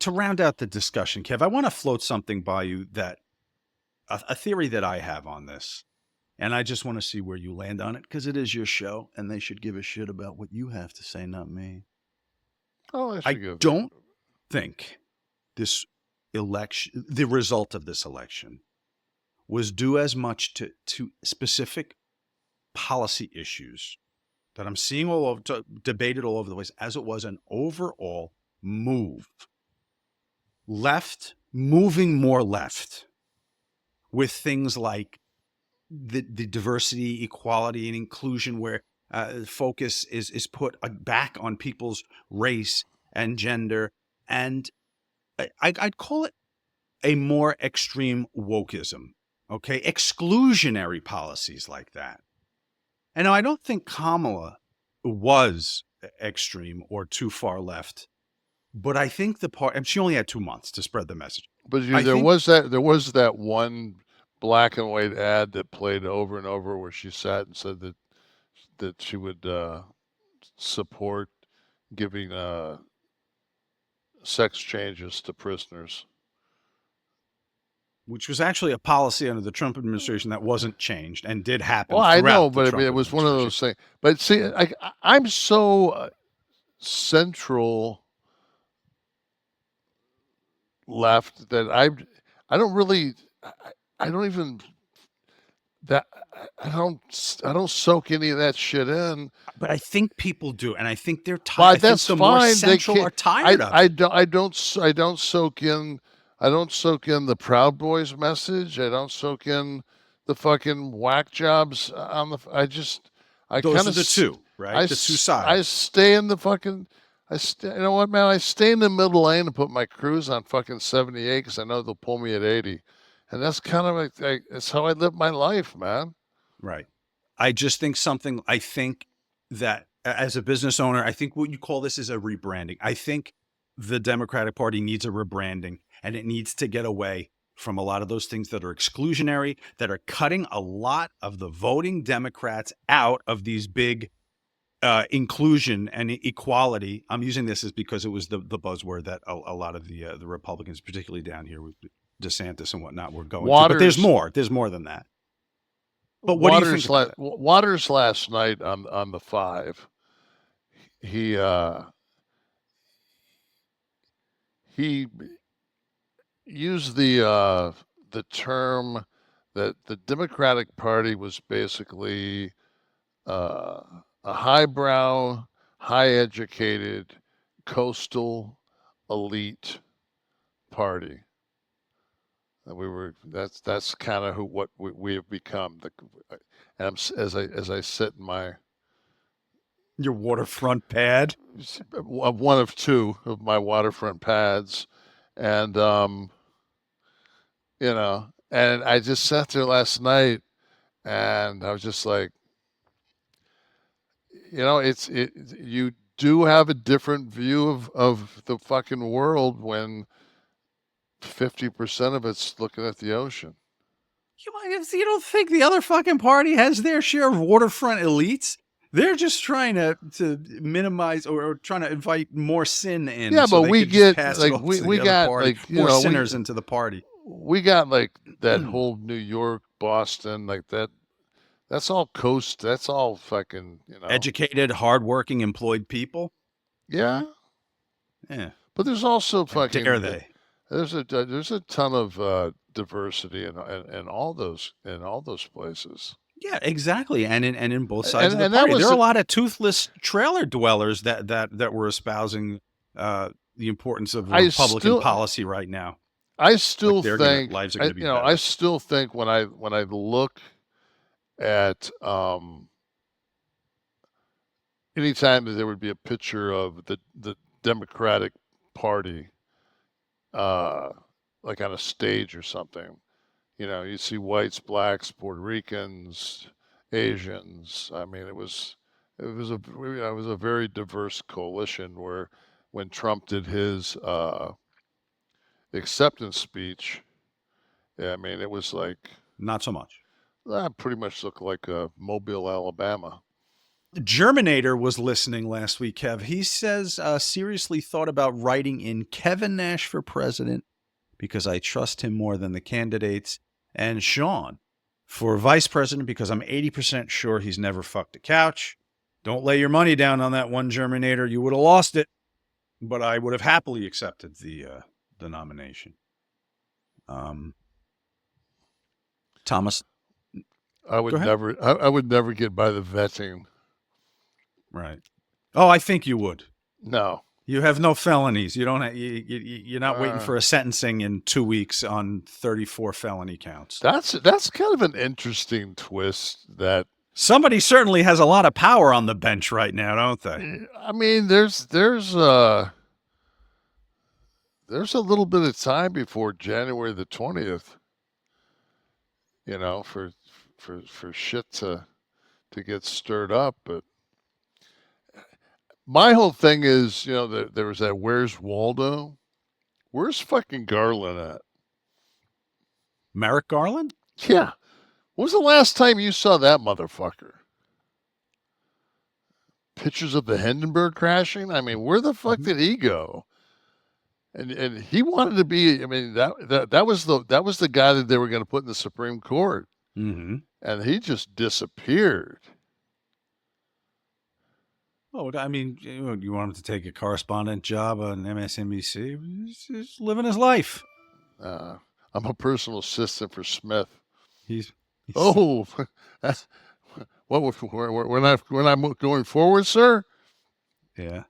to round out the discussion, Kev, I want to float something by you that a theory that I have on this. And I just want to see where you land on it because it is your show and they should give a shit about what you have to say, not me. Oh, I I should give. don't think this election, the result of this election, was due as much to specific policy issues that I'm seeing all over, debated all over the place, as it was an overall move left, moving more left with things like the diversity, equality, and inclusion, where focus is put back on people's race and gender, and I'd call it a more extreme wokeism. Okay, exclusionary policies like that. And I don't think Kamala was extreme or too far left, but I think and she only had 2 months to spread the message. But I there think was that one black and white ad that played over and over where she sat and said that she would support giving sex changes to prisoners. which was actually a policy under the Trump administration that wasn't changed and did happen Well, I know, throughout the but I mean, Trump it was one of administration. those things. But see, I'm so central left that I don't really, I don't even that I don't soak any of that shit in. But I think people do, and I think they're tired. I But think that's the more fine. They central can't. are tired of it. I don't soak in. I don't soak in the Proud Boys message. I don't soak in the fucking whack jobs on the. I Those kind are of, the two, right? The two I sides. stay in the fucking. You know what, man? I stay in the middle lane and put my cruise on fucking 78 because I know they'll pull me at 80, and that's kind of like it's how I live my life, man. Right. I just think I think that as a business owner, I think what you call this is a rebranding. I think the Democratic Party needs a rebranding and it needs to get away from a lot of those things that are exclusionary, that are cutting a lot of the voting Democrats out of these big inclusion and equality. I'm using this as because it was the buzzword that a lot of the Republicans, particularly down here with DeSantis and whatnot, were going to. But there's Waters more. There's more than that. But what do you think about it? Waters last night on the five. He he used the term that the Democratic Party was basically a highbrow, high educated, coastal elite party. And that's kind of what we have become. As I sit in my Your waterfront pad. one of two of my waterfront pads, and and I just sat there last night, and I was just like, you do have a different view of the fucking world when 50% of it's looking at the ocean. You don't think the other fucking party has their share of waterfront elites? They're just trying to minimize or trying to invite more sin in Yeah, so but they we could just get pass it like off to we the other got party, like more sinners into the party. we got like that whole New York, Boston, like that. That's all coast. That's all fucking, Educated, hardworking, employed people. Yeah, Yeah. but there's also How dare fucking they? there's a ton of diversity in all those places. Yeah, exactly. And in both sides of the And that party. There was are a lot of toothless trailer dwellers that were espousing the importance of I Republican still policy right now. I Like still their think lives are gonna be I better. still think when I look at anytime that there would be a picture of the Democratic Party, uh, like on a stage or something, you see whites, blacks, Puerto Ricans, Asians. I mean, it was a very diverse coalition where when Trump did his acceptance speech, yeah, I mean, it was like Not so much. that pretty much looked like Mobile, Alabama. Germinator was listening last week, Kev. He says, seriously thought about writing in Kevin Nash for president because I trust him more than the candidates, and Sean for vice president because I'm 80% sure he's never fucked a couch. Don't lay your money down on that one, Germinator. You would have lost it, but I would have happily accepted the nomination. Thomas, I would Go ahead. never. I would never get by the vetting. right? Oh, I think you would. No. You have no felonies. You don't. You're not waiting for a sentencing in 2 weeks on 34 felony counts. That's kind of an interesting twist. That Somebody certainly has a lot of power on the bench right now, don't they? I mean, there's a little bit of time before January the 20th. You know, for shit to get stirred up, but my whole thing is, you know, there was that Where's Waldo? Where's fucking Garland at? Merrick Garland? Yeah. When was the last time you saw that motherfucker? Pictures of the Hindenburg crashing? I mean, where the fuck did he go? And he wanted to be, I mean, that was the guy that they were going to put in the Supreme Court. Mm-hmm. And he just disappeared. Oh, I mean, you want him to take a correspondent job on MSNBC? He's living his life. I'm a personal assistant for Smith. He's Oh, that's what we're not going forward, sir. Yeah.